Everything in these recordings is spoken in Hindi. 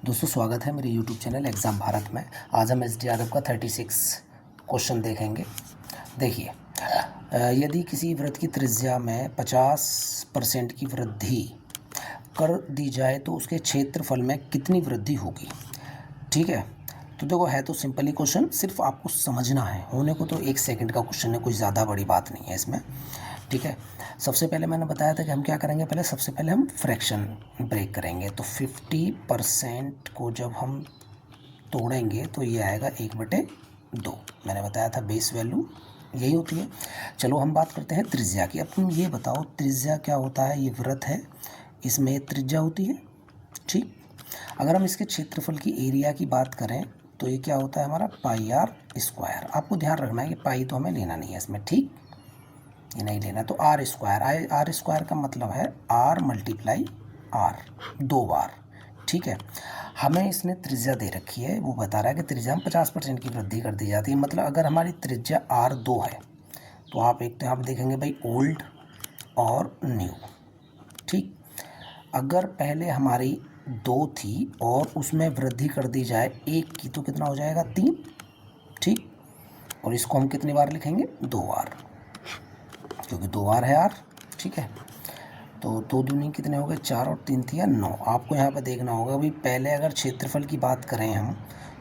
दोस्तों स्वागत है मेरे YouTube चैनल एग्ज़ाम भारत में। आज हम SDRF का 36 क्वेश्चन देखेंगे। देखिए, यदि किसी वृत्त की त्रिज्या में 50% की वृद्धि कर दी जाए तो उसके क्षेत्रफल में कितनी वृद्धि होगी। ठीक है, तो देखो है तो सिंपल ही क्वेश्चन, सिर्फ आपको समझना है। होने को तो 1 सेकंड का क्वेश्चन है, कुछ ज़्यादा बड़ी बात नहीं है इसमें। ठीक है, सबसे पहले मैंने बताया था कि हम क्या करेंगे, सबसे पहले हम फ्रैक्शन ब्रेक करेंगे। तो 50% को जब हम तोड़ेंगे तो ये आएगा 1/2। मैंने बताया था बेस वैल्यू यही होती है। चलो हम बात करते हैं त्रिज्या की। अब तुम ये बताओ त्रिज्या क्या होता है। ये वृत्त है, इसमें त्रिज्या होती है। ठीक, अगर हम इसके क्षेत्रफल की एरिया की बात करें तो ये क्या होता है हमारा πr²। आपको ध्यान रखना है कि पाई तो हमें लेना नहीं है इसमें। ठीक, ये नहीं लेना। तो r² का मतलब है r × r, 2 बार। ठीक है, हमें इसने त्रिज्या दे रखी है, वो बता रहा है कि त्रिज्या में 50% की वृद्धि कर दी जाती है। मतलब अगर हमारी त्रिज्या r2 है तो आप यहाँ पे देखेंगे भाई ओल्ड और न्यू। ठीक, अगर पहले हमारी 2 थी और उसमें वृद्धि कर दी जाए 1 की तो कितना हो जाएगा 3। ठीक, और इसको हम कितनी बार लिखेंगे 2 बार, क्योंकि 2 बार है r। ठीक है, तो 2 दूनी कितने हो गए 4 और 3 थी 9। आपको यहाँ पर देखना होगा भाई, पहले अगर क्षेत्रफल की बात करें हम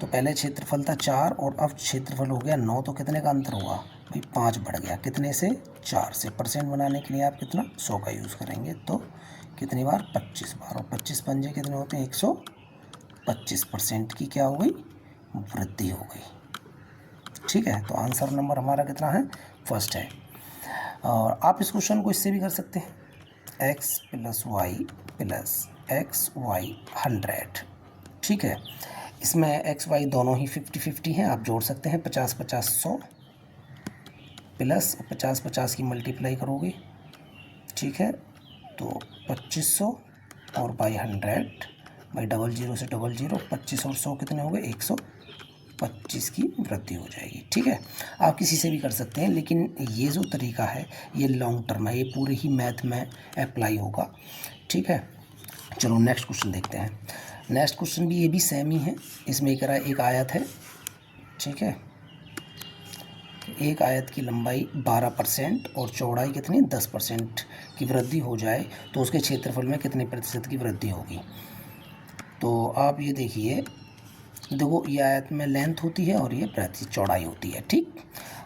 तो पहले क्षेत्रफल था 4 और अब क्षेत्रफल हो गया 9। तो कितने का अंतर हुआ भाई 5 बढ़ गया। कितने से 4 से। परसेंट बनाने के लिए आप कितना 100 का यूज़ करेंगे तो कितनी बार 25 बार, और 25 पंजे कितने होते हैं 125% की क्या हो गई वृद्धि हो गई। ठीक है, तो आंसर नंबर हमारा कितना है फर्स्ट है। और आप इस क्वेश्चन को इससे भी कर सकते हैं, x + y + xy 100। ठीक है, इसमें x y दोनों ही 50-50 हैं, आप जोड़ सकते हैं। 50-50 100 प्लस 50-50 की मल्टीप्लाई करोगे, ठीक है, तो 2500 और बाई 100 बाई 00 से 00, 25 और 100 कितने हो गए 125 की वृद्धि हो जाएगी। ठीक है, आप किसी से भी कर सकते हैं, लेकिन ये जो तरीका है ये लॉन्ग टर्म है, ये पूरे ही मैथ में अप्लाई होगा। ठीक है, चलो नेक्स्ट क्वेश्चन देखते हैं। नेक्स्ट क्वेश्चन भी ये भी सेम ही है। इसमें कह रहा है एक आयत है। ठीक है, एक आयत की लंबाई 12% और चौड़ाई कितनी 10% की वृद्धि हो जाए तो उसके क्षेत्रफल में कितने प्रतिशत की वृद्धि होगी। तो आप ये देखिए, देखो ये आयत में लेंथ होती है और ये प्रति चौड़ाई होती है। ठीक,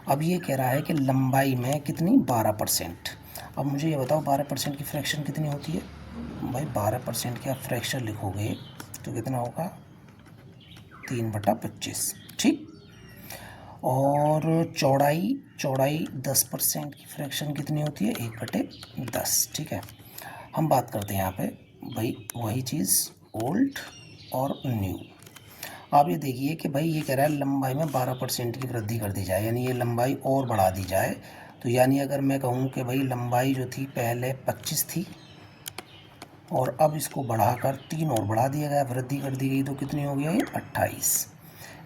अब ये कह रहा है कि लंबाई में कितनी 12%। अब मुझे ये बताओ 12% की फ्रैक्शन कितनी होती है भाई। 12% की आप फ्रैक्शन लिखोगे तो कितना होगा 3/25। ठीक, और चौड़ाई 10% की फ्रैक्शन कितनी होती है 1/10। ठीक है, हम बात करते हैं यहाँ पे भाई वही चीज़ ओल्ड और न्यू। आप ये देखिए कि भाई ये कह रहा है लंबाई में 12% की वृद्धि कर दी जाए, यानी ये लंबाई और बढ़ा दी जाए। तो यानी अगर मैं कहूँ कि भाई लंबाई जो थी पहले 25 थी और अब इसको बढ़ाकर 3 और बढ़ा दिया गया, वृद्धि कर दी गई, तो कितनी हो गया ये 28।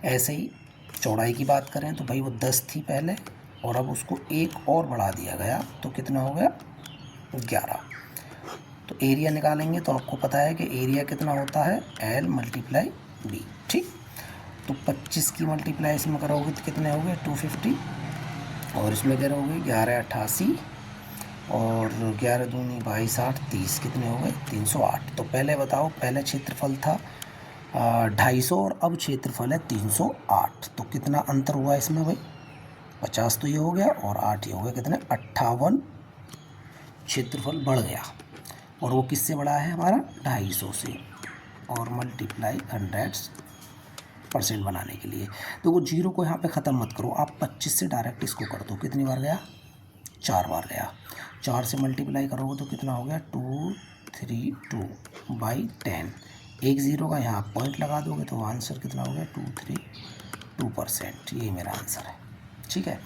ऐसे ही चौड़ाई की बात करें तो भाई वो 10 थी पहले और अब उसको 1 और बढ़ा दिया गया तो कितना हो गया 11। तो एरिया निकालेंगे तो आपको पता है कि एरिया कितना होता है L × B। ठीक, तो 25 की मल्टीप्लाई इसमें करोगे तो कितने हो गए 250 और इसमें करोगे 1188 और 11 दूनी 22 8 30 कितने हो गए 308। तो पहले बताओ, पहले क्षेत्रफल था 250 और अब क्षेत्रफल है 308, तो कितना अंतर हुआ इसमें भाई 50 तो ये हो गया और 8 ये हो गया, कितने 58 क्षेत्रफल बढ़ गया। और वो किससे बढ़ा है हमारा 250 से, और मल्टीप्लाई 100% बनाने के लिए। तो वो जीरो को यहाँ पे ख़त्म मत करो, आप 25 से डायरेक्ट इसको कर दो। कितनी बार गया 4 बार गया। 4 से मल्टीप्लाई करोगे तो कितना हो गया 232/10। एक ज़ीरो का यहाँ पॉइंट लगा दोगे तो आंसर कितना हो गया 232%। यही मेरा आंसर है। ठीक है,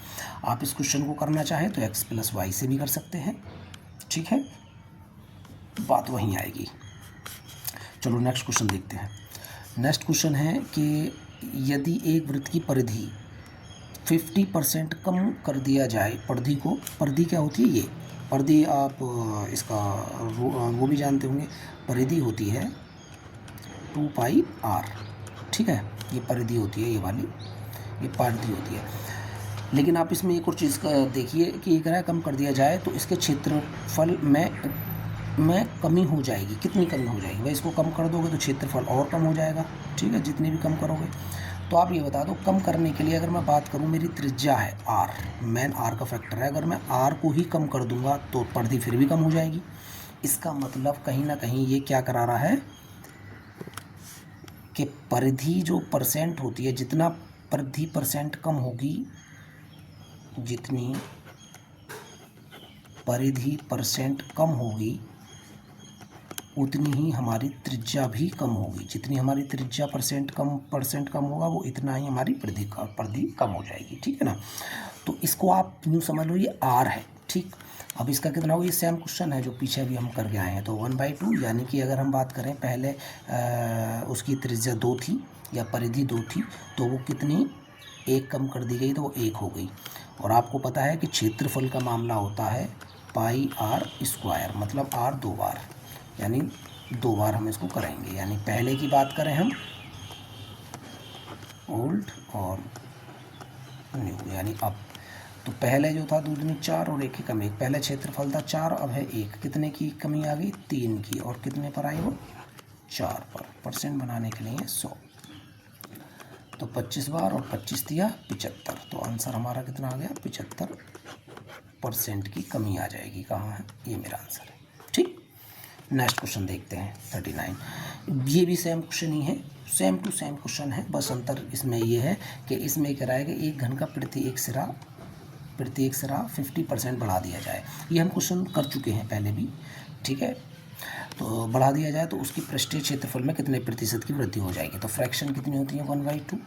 आप इस क्वेश्चन को करना चाहें तो x + y से भी कर सकते हैं। ठीक है, बात वहीं आएगी। चलो नेक्स्ट क्वेश्चन देखते हैं। नेक्स्ट क्वेश्चन है कि यदि एक वृत्त की परिधि 50% कम कर दिया जाए, परिधि क्या होती है ये परिधि, आप इसका वो भी जानते होंगे, परिधि होती है 2 पाई आर, ठीक है। ये परिधि होती है, ये वाली ये परिधि होती है। लेकिन आप इसमें एक और चीज़ का देखिए कि ये कह रहा है कम कर दिया जाए तो इसके क्षेत्रफल में कमी हो जाएगी। कितनी कमी हो जाएगी भाई? इसको कम कर दोगे तो क्षेत्रफल और कम हो जाएगा, ठीक है, जितनी भी कम करोगे। तो आप ये बता दो, कम करने के लिए अगर मैं बात करूँ, मेरी त्रिज्या है आर, मेन आर का फैक्टर है, अगर मैं आर को ही कम कर दूंगा तो परिधि फिर भी कम हो जाएगी। इसका मतलब कहीं ना कहीं ये क्या करा रहा है कि परिधि जो परसेंट होती है, जितना परिधि परसेंट कम होगी, जितनी परिधि परसेंट कम होगी उतनी ही हमारी त्रिज्या भी कम होगी। जितनी हमारी त्रिज्या परसेंट कम होगा वो इतना ही हमारी परिधि कम हो जाएगी, ठीक है ना। तो इसको आप यूँ समझ लो ये आर है, ठीक। अब इसका कितना होगा? ये सेम क्वेश्चन है जो पीछे अभी हम करके आए हैं। तो 1/2, यानी कि अगर हम बात करें पहले उसकी त्रिज्या 2 थी या परिधि 2 थी, तो वो कितनी 1 कम कर दी गई तो वो 1 हो गई। और आपको पता है कि क्षेत्रफल का मामला होता है पाई आर स्क्वायर, मतलब आर 2 बार, यानी 2 बार हम इसको करेंगे। यानी पहले की बात करें हम ओल्ड और न्यू, यानी अब, तो पहले जो था 2 दूनी 4 और 1 की कमी, पहले क्षेत्रफल था 4, अब है 1, कितने की कमी आ गई? 3 की। और कितने पर आई वो? 4 पर। परसेंट बनाने के लिए 100, तो 25 बार और 25 दिया 75, तो आंसर हमारा कितना आ गया? 75% की कमी आ जाएगी। कहाँ है? ये मेरा आंसर है, ठीक। नेक्स्ट क्वेश्चन देखते हैं 39। ये भी सेम क्वेश्चन ही है, सेम टू सेम क्वेश्चन है, बस अंतर इसमें ये है कि इसमें कह रहा है कि एक घन का प्रत्येक सिरा 50% बढ़ा दिया जाए। ये हम क्वेश्चन कर चुके हैं पहले भी, ठीक है। तो बढ़ा दिया जाए तो उसकी पृष्ठीय क्षेत्रफल में कितने प्रतिशत की वृद्धि हो जाएगी? तो फ्रैक्शन कितनी होती है? 1/2।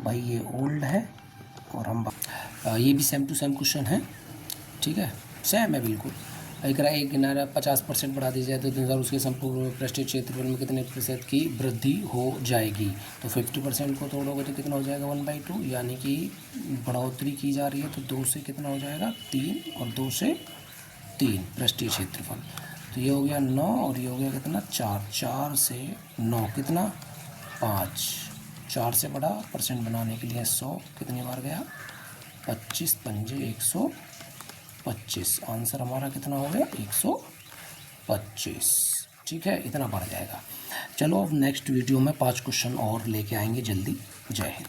भाई ये ओल्ड है और हम ये भी सेम टू सेम क्वेश्चन है, ठीक है, सेम है बिल्कुल। एक किनारा 50% बढ़ा दी जाए तो अनुसार उसके संपूर्ण पृष्ठीय क्षेत्रफल में कितने प्रतिशत की वृद्धि हो जाएगी? तो 50% को तोड़ोगे तो कितना हो जाएगा? 1/2, यानी कि बढ़ोतरी की जा रही है तो 2 से कितना हो जाएगा? 3, और 2 से 3 पृष्ठीय क्षेत्रफल, तो ये हो गया 9 और ये हो गया कितना? 4। 4 से 9 कितना? 5। 4 से बड़ा परसेंट बनाने के लिए 100 कितनी बार गया? 25 पंजे 125। आंसर हमारा कितना हो गया? 125, ठीक है, इतना बढ़ जाएगा। चलो अब नेक्स्ट वीडियो में 5 क्वेश्चन और लेके आएंगे जल्दी। जय हिंद।